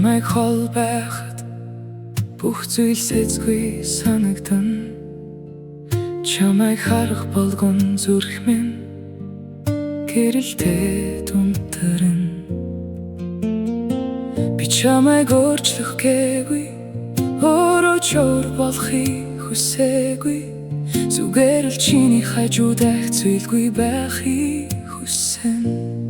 Чамайг хол байхад бүх зүйл сэцгүй санагдана. Чамайг харах болгон зүрх минь гэрэлтэй тунтарна. Би чамайг өөрчлөх гээгүй, өөрөө ч өөр болохыг хүсээгүй. Зүгээр л чиний хажууд ах зүйлгүй байхыг хүснэ.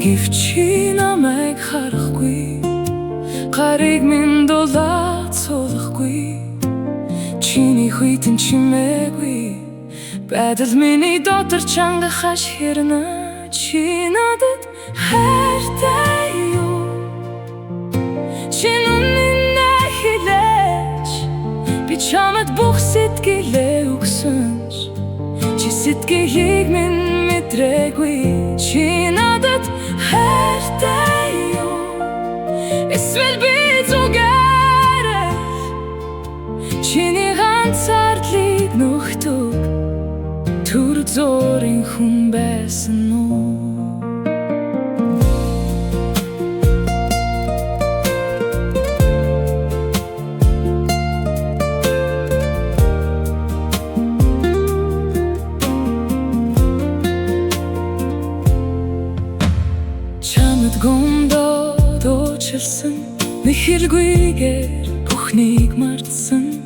Гэвч чи намайг харахгүй, гарыг минь дулаад суулгахгүй. Чиний хүйтэн чимээгүй, байдал миний дотор чанга хаш хэрнэ. Чи надад хайртай юу? Чи нүнэ хэлээч, би чамд бүх сэтгэлээ өгсөнч чи сэтгэхийг минь мэдрээгүй. Чи надад хайртай юу? Эсвэл би зүгээр чиний ганцаардлыг нөхдөг түр зорин хүн байсан уу? Чамд гомдоод уучлсан, мэхэргүйгээр бүхнийг мартсан.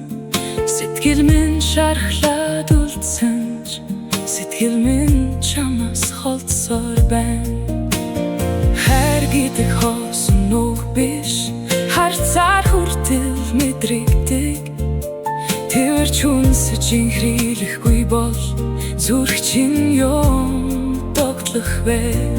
Сэтгэл минь шархлаад үлдсэн ч сэтгэл минь чамаас холдсоор байна. Хайр гэдэг хоосон үг биш, харцаар хүртэл мэдрэгдэг. Тэрч хүнсэж инхрийлэхгүй бол зүрх чинь юм тогтлох вэ?